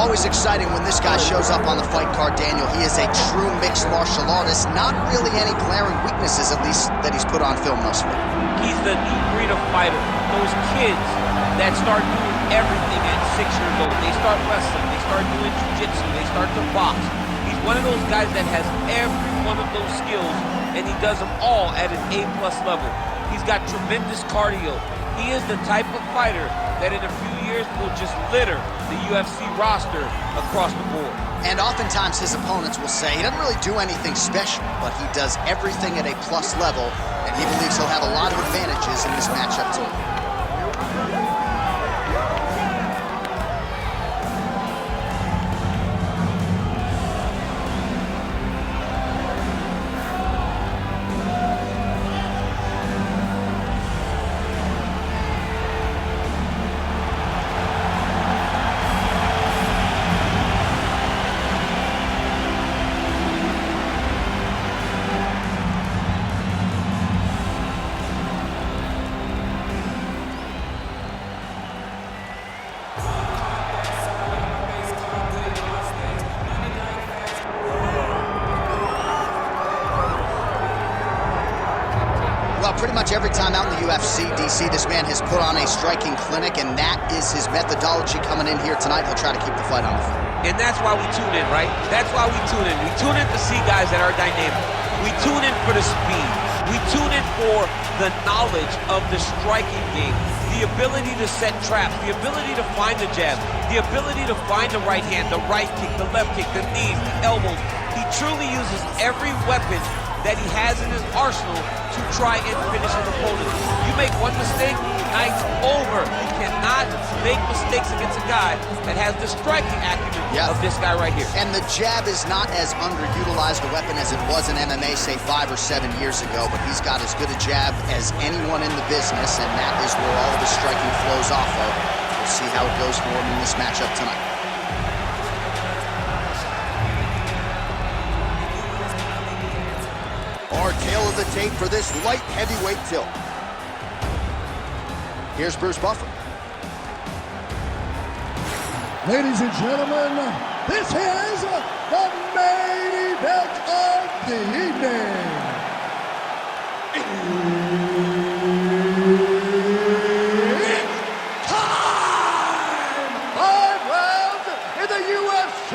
Always exciting when this guy shows up on the fight card, Daniel. He is a true mixed martial artist. Not really any glaring weaknesses, at least, that he's put on film thus far. He's the new breed of fighter. Those kids that start doing everything at 6 years old. They start wrestling, they start doing jiu-jitsu, they start to box. He's one of those guys that has every one of those skills, and he does them all at an A+ level. He's got tremendous cardio. He is the type of fighter that in a few years will just litter the UFC roster across the board. And oftentimes his opponents will say he doesn't really do anything special, but he does everything at a plus level, and he believes he'll have a lot of advantages in this matchup tonight. Pretty much every time out in the UFC, DC, this man has put on a striking clinic, and that is his methodology coming in here tonight. He'll try to keep the fight on the floor. And that's why we tune in, right? That's why we tune in. We tune in to see guys that are dynamic. We tune in for the speed. We tune in for the knowledge of the striking game, the ability to set traps, the ability to find the jab, the ability to find the right hand, the right kick, the left kick, the knees, the elbows. He truly uses every weapon that he has in his arsenal to try and finish his opponent. You make one mistake, night's over. You cannot make mistakes against a guy that has the striking acumen of this guy right here. And the jab is not as underutilized a weapon as it was in MMA, say 5 or 7 years ago, but he's got as good a jab as anyone in the business, and that is where all of his striking flows off of. We'll see how it goes for him in this matchup tonight. Our tail of the tape for this light heavyweight tilt. Here's Bruce Buffer. Ladies and gentlemen, this is the main event of the evening. It's time! 5 rounds in the UFC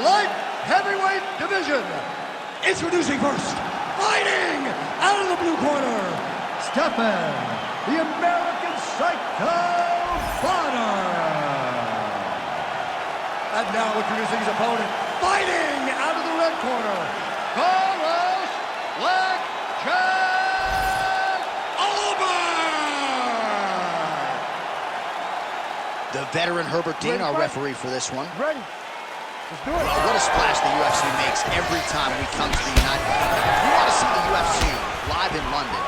light heavyweight division. Introducing first, fighting out of the blue corner, Stephan, the American Psycho Bonnar. And now introducing his opponent, fighting out of the red corner, Ulberg. The veteran Herbert Dean, our referee for this one. Ready? Let's do it. Oh, what a splash the UFC makes every time we come to the United Kingdom. If you want to see the UFC live in London,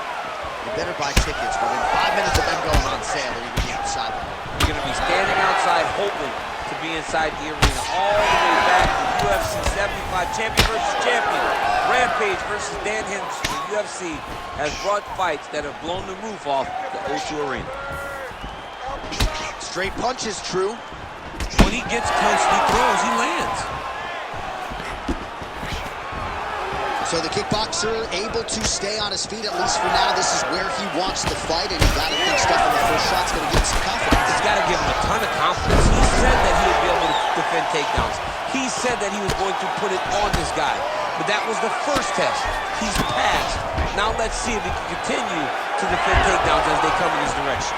you better buy tickets within 5 minutes of them going on sale, or you're going to be outside. You're going to be standing outside hoping to be inside the arena all the way back to UFC 75 champion versus champion. Rampage versus Dan Henderson. The UFC has brought fights that have blown the roof off the O2 Arena. Straight punch is true. When he gets close, he throws, he lands. So the kickboxer able to stay on his feet, at least for now. This is where he wants to fight, and you got to think Stephan, the first shot's going to give him some confidence. It's got to give him a ton of confidence. He said that he would be able to defend takedowns. He said that he was going to put it on this guy. But that was the first test. He's passed. Now let's see if he can continue to defend takedowns as they come in his direction.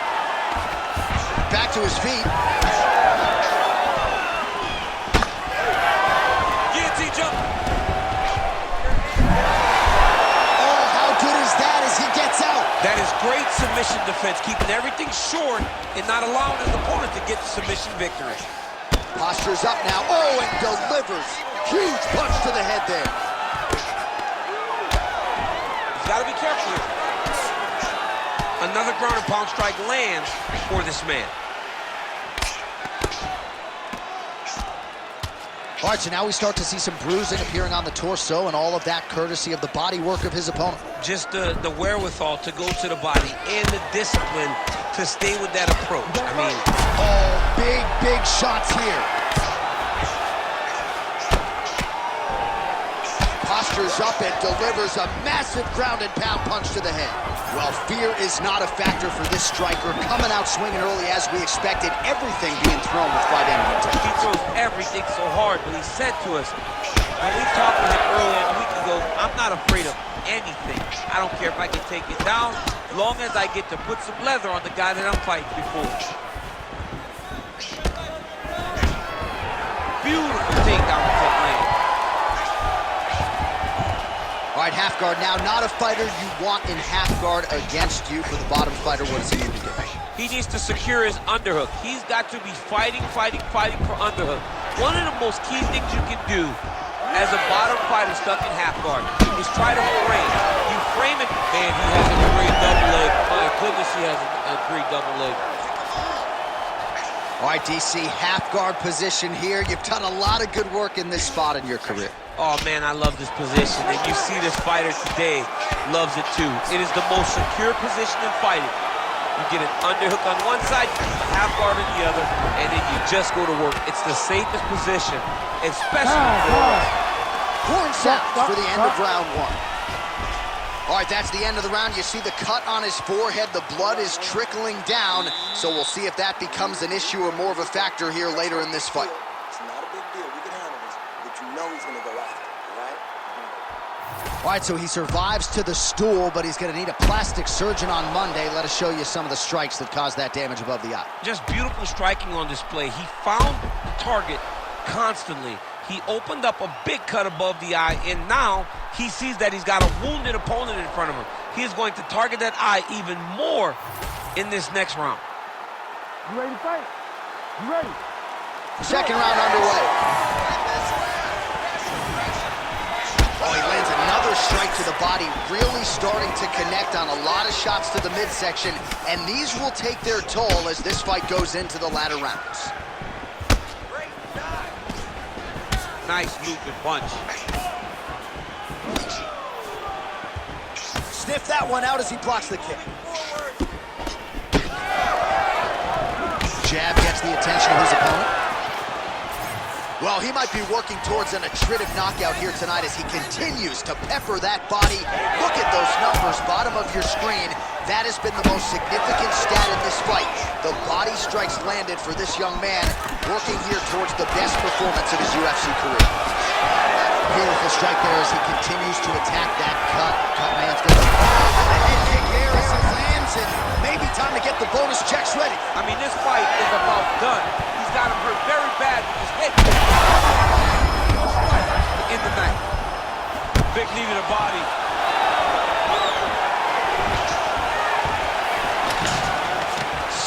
Back to his feet. Guillotine jump. Oh, how good is that as he gets out? That is great submission defense, keeping everything short and not allowing his opponent to get the submission victory. Posture's up now. Oh, and delivers. Huge punch to the head there. careful here. Another ground and pound strike lands for this man. All right, so now we start to see some bruising appearing on the torso, and all of that courtesy of the body work of his opponent. Just the wherewithal to go to the body and the discipline to stay with that approach. I mean, oh, big shots here. Postures up and delivers a massive ground and pound punch to the head. Well, fear is not a factor for this striker, coming out swinging early as we expected, everything being thrown with fight energy. He throws everything so hard, but he said to us, when we talked to him earlier in the week ago, I'm not afraid of anything. I don't care if I can take it down, long as I get to put some leather on the guy that I'm fighting before. Beautiful takedown from Lane. All right, half guard now. Not a fighter you want in half guard against you. For the bottom fighter, what does he need to do? He needs to secure his underhook. He's got to be fighting for underhook. One of the most key things you can do as a bottom fighter stuck in half guard is try to frame. You frame it, man, he has a great double leg. My goodness, he has a great double leg. All right, DC, half guard position here. You've done a lot of good work in this spot in your career. Oh, man, I love this position, and you see this fighter today loves it, too. It is the most secure position in fighting. You get an underhook on one side, you keep a half guard on the other, and then you just go to work. It's the safest position, especially for horn sounds for the end of round one. All right, that's the end of the round. You see the cut on his forehead. The blood is trickling down, so we'll see if that becomes an issue or more of a factor here later in this fight. It's not a big deal. We can handle this, but you know he's going to go after it, all right? All right, so he survives to the stool, but he's going to need a plastic surgeon on Monday. Let us show you some of the strikes that caused that damage above the eye. just beautiful striking on display. He found the target constantly. He opened up a big cut above the eye, and now he sees that he's got a wounded opponent in front of him. He is going to target that eye even more in this next round. You ready to fight? You ready? Second round underway. Oh, he lands another strike to the body, really starting to connect on a lot of shots to the midsection, and these will take their toll as this fight goes into the latter rounds. Nice looping punch. Sniff that one out as he blocks the kick. Jab gets the attention of his opponent. Well, he might be working towards an attritive knockout here tonight as he continues to pepper that body. Look at those numbers, bottom of your screen. That has been the most significant stat in this fight. The body strikes landed for this young man, working here towards the best performance of his UFC career. Beautiful strike there as he continues to attack that cut. Cut man's good. The head kick here as he lands, and maybe time to get the bonus checks ready. I mean, this fight is about done. He's got him hurt very bad with his head kick. In the night. Big knee to the body.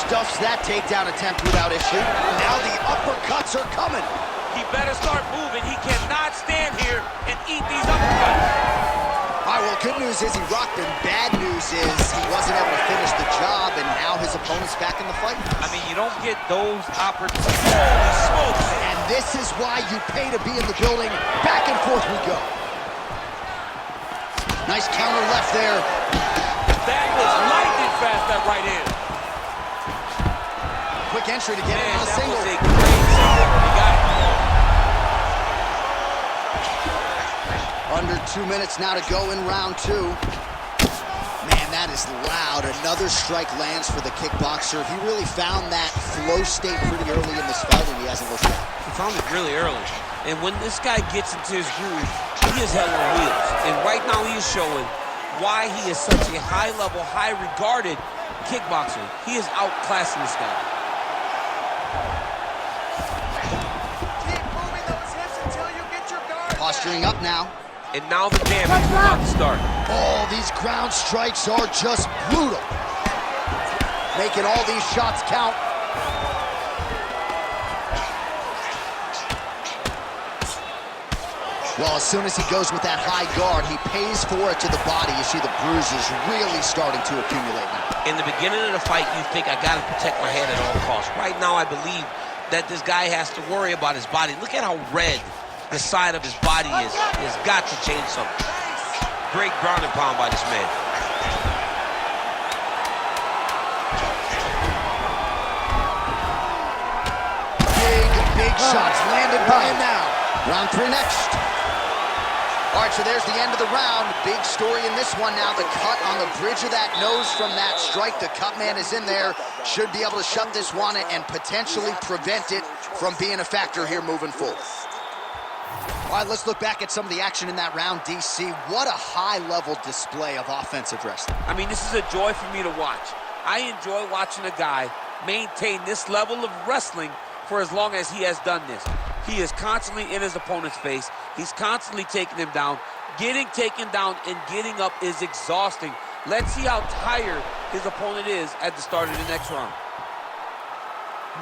Stuffs that takedown attempt without issue. Now the uppercuts are coming. He better start moving. He cannot stand here and eat these uppercuts. All right, well, good news is he rocked him. Bad news is he wasn't able to finish the job, and now his opponent's back in the fight. I mean, you don't get those opportunities. Holy smokes. And this is why you pay to be in the building. Back and forth we go. Nice counter left there. That was lightning fast, that right hand. Quick entry to get him on a That single. was a great single. He got it. Under 2 minutes now to go in round two. Man, that is loud. Another strike lands for the kickboxer. He really found that flow state pretty early in this fight, and he hasn't looked back. He found it really early. And when this guy gets into his groove, he is hell on wheels. And right now he is showing why he is such a high-level, high-regarded kickboxer. He is outclassing this guy. Keep moving those hips until you get your guard. Posturing up now. And now the damage is about to start. Oh, these ground strikes are just brutal. Making all these shots count. Well, as soon as he goes with that high guard, he pays for it to the body. You see the bruises really starting to accumulate now. In the beginning of the fight, you think, I got to protect my head at all costs. Right now, I believe that this guy has to worry about his body. Look at how red the side of his body is. He's got to change something. Great ground and pound by this man. Big shots landed by him now. Round 3 next. All right, so there's the end of the round. Big story in this one now. The cut on the bridge of that nose from that strike. The cut man is in there. Should be able to shut this one and potentially prevent it from being a factor here moving forward. All right, let's look back at some of the action in that round, DC. What a high-level display of offensive wrestling. I mean, this is a joy for me to watch. I enjoy watching a guy maintain this level of wrestling for as long as he has done this. He is constantly in his opponent's face. He's constantly taking him down. Getting taken down and getting up is exhausting. Let's see how tired his opponent is at the start of the next round.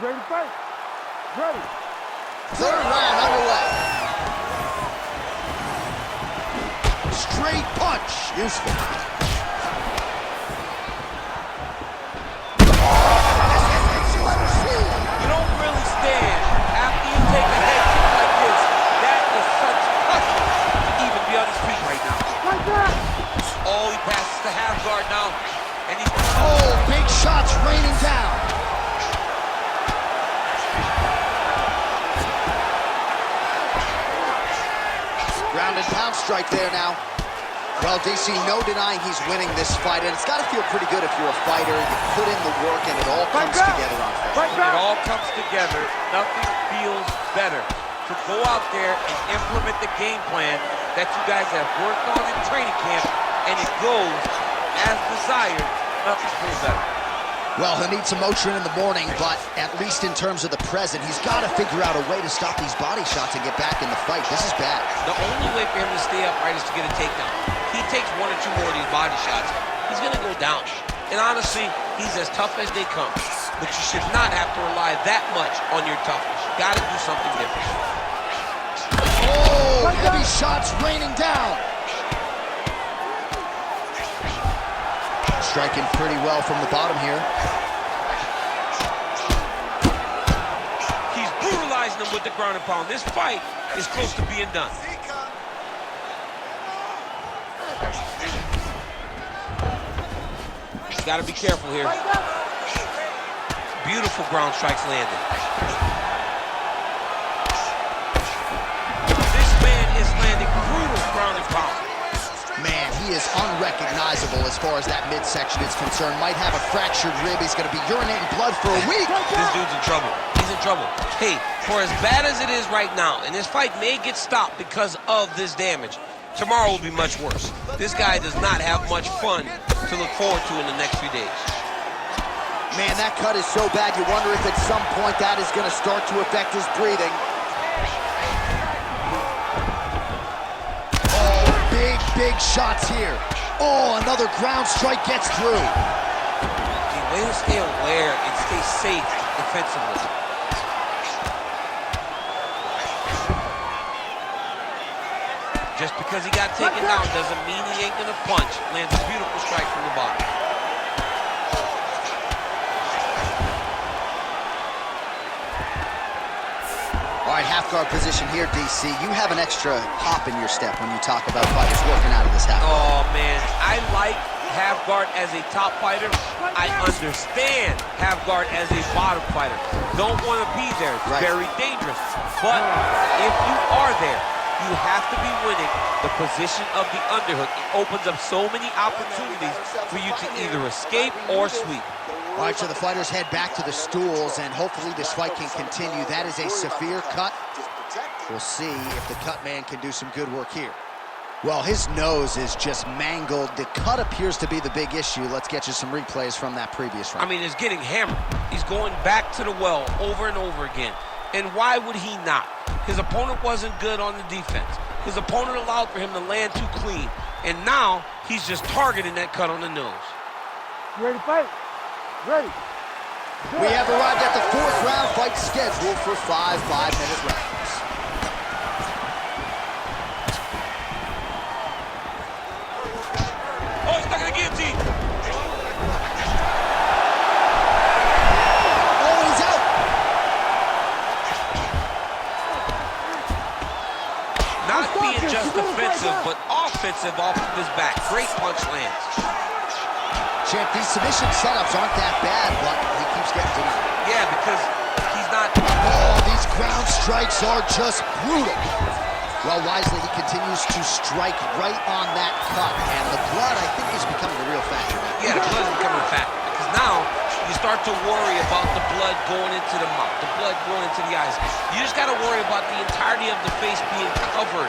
Ready to fight? Ready. Third round underway. Straight punch. Useful. You don't really stand after you take a head kick like this. That is such custom to even be on his feet right now. Like that. Oh, he passes the half guard now. And he's... Oh, big shots raining down. Ground and pound strike there now. Well, DC, no denying he's winning this fight, and it's got to feel pretty good if you're a fighter. You put in the work, and it all comes together on fight. When it all comes together, nothing feels better to go out there and implement the game plan that you guys have worked on in training camp, and it goes as desired. Nothing feels better. Well, he'll need some Motrin in the morning, but at least in terms of the present, he's got to figure out a way to stop these body shots and get back in the fight. This is bad. The only way for him to stay upright is to get a takedown. He takes 1 or 2 more of these body shots, he's going to go down. And honestly, he's as tough as they come. But you should not have to rely that much on your toughness. You got to do something different. Oh, heavy shots raining down. Striking pretty well from the bottom here. He's brutalizing him with the ground and pound. This fight is close to being done. Got to be careful here. Beautiful ground strikes landed. This man is landing brutal ground and pound. Man, he is unrecognizable as far as that midsection is concerned. Might have a fractured rib. He's going to be urinating blood for a week. This dude's in trouble. He's in trouble. Hey, for as bad as it is right now, and this fight may get stopped because of this damage, tomorrow will be much worse. This guy does not have much fun to look forward to in the next few days. Man, that cut is so bad, you wonder if at some point that is going to start to affect his breathing. Oh, big shots here. Oh, another ground strike gets through. The way to stay aware and stay safe defensively. Just because he got taken down doesn't mean he ain't gonna punch. Lands a beautiful strike from the bottom. All right, half guard position here, DC. You have an extra hop in your step when you talk about fighters working out of this half guard. Oh, man, I like half guard as a top fighter. I understand half guard as a bottom fighter. Don't want to be there. It's very dangerous. But if you are there, you have to be winning the position of the underhook. It opens up so many opportunities for you to either escape or sweep. All right, so the fighters head back to the stools, and hopefully this fight can continue. That is a severe cut. We'll see if the cut man can do some good work here. Well, his nose is just mangled. The cut appears to be the big issue. Let's get you some replays from that previous round. I mean, it's getting hammered. He's going back to the well over and over again. And why would he not? His opponent wasn't good on the defense. His opponent allowed for him to land too clean. And now he's just targeting that cut on the nose. You ready to fight? Ready. We have arrived at the 4th round, fight scheduled for 5 5-minute rounds. but offensive off of his back. Great punch lands. Champ, these submission setups aren't that bad, but he keeps getting denied. Yeah, because he's not... Oh, these ground strikes are just brutal. Well, wisely, he continues to strike right on that cut, and the blood, I think, is becoming a real factor. Yeah, the blood is becoming a factor, because now you start to worry about the blood going into the mouth, the blood going into the eyes. You just got to worry about the entirety of the face being covered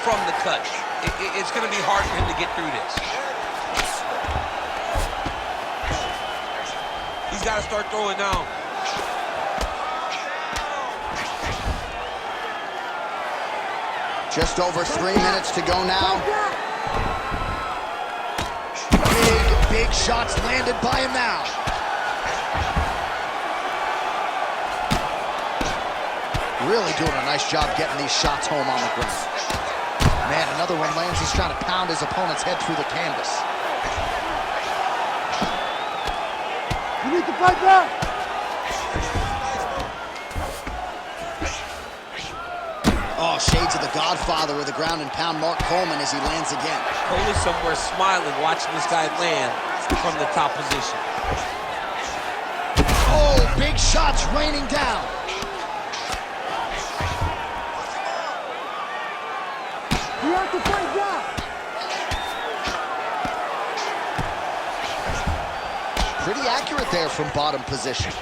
from the cut. It's going to be hard for him to get through this. He's got to start throwing now. Just over 3 minutes to go now. Big shots landed by him now. Really doing a nice job getting these shots home on the ground. Man, another one lands. He's trying to pound his opponent's head through the canvas. You need to fight back. Oh, shades of the godfather of the ground and pound, Mark Coleman, as he lands again. Cole is somewhere smiling, watching this guy land from the top position. Oh, big shots raining down. You have to fight back. Pretty accurate there from bottom position.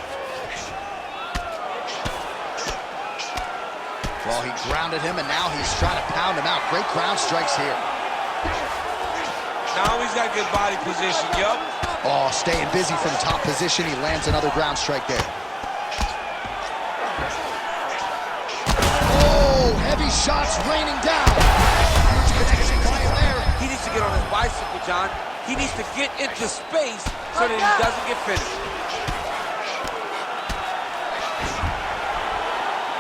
Well, he grounded him, and now he's trying to pound him out. Great ground strikes here. Now he's got good body position, yup. Oh, staying busy from top position. He lands another ground strike there. Oh, heavy shots raining down. He needs to get on his bicycle, John. He needs to get into space so that he doesn't get finished.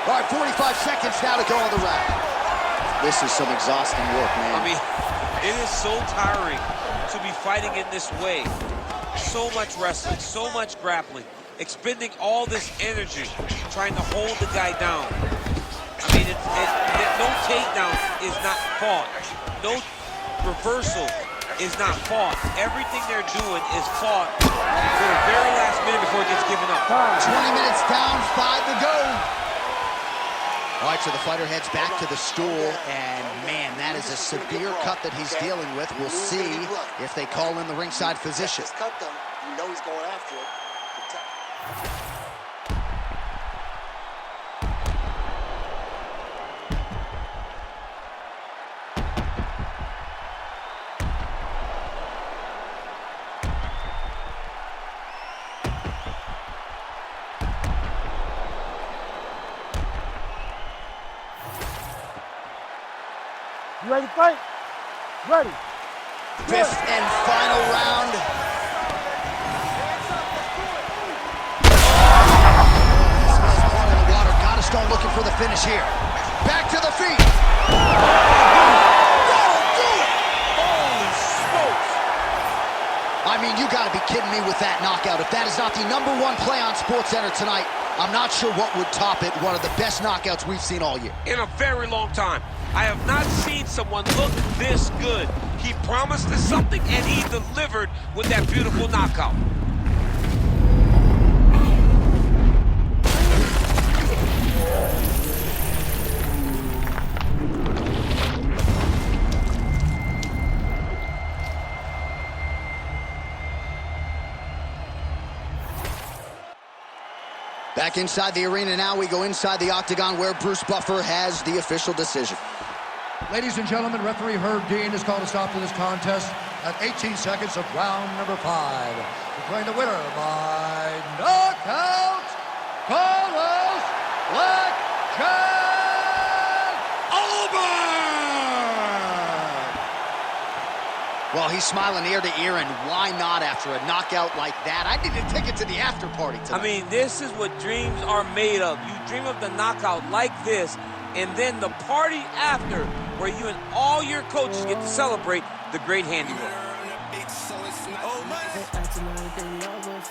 All right, 45 seconds now to go on the round. This is some exhausting work, man. I mean, it is so tiring to be fighting in this way. So much wrestling, so much grappling, expending all this energy trying to hold the guy down. I mean, no takedown is not fought. No reversal is not fought. Everything they're doing is fought to the very last minute before it gets given up. 20 minutes down, 5 to go. All right, so the fighter heads back to the stool, and man, that is a severe cut that he's dealing with. We'll see if they call in the ringside physician. Just cut them. You know he's going after it. You ready to fight? Ready. Fifth and final round. In the water. Gotta start looking for the finish here. Back to the feet. Holy smokes! I mean, you gotta be kidding me with that knockout. If that is not the #1 play on SportsCenter tonight, I'm not sure what would top it. One of the best knockouts we've seen all year. In a very long time. I have not seen someone look this good. He promised us something, and he delivered with that beautiful knockout. Back inside the arena now, we go inside the octagon where Bruce Buffer has the official decision. Ladies and gentlemen, referee Herb Dean has called a stop to this contest at 18 seconds of round number 5. Declaring the winner by knockout, Carlos Blackjack Ulberg! Well, he's smiling ear to ear, and why not after a knockout like that? I need a ticket to the after party tonight. I mean, this is what dreams are made of. You dream of the knockout like this, and then the party after, where you and all your coaches get to celebrate the great handiwork.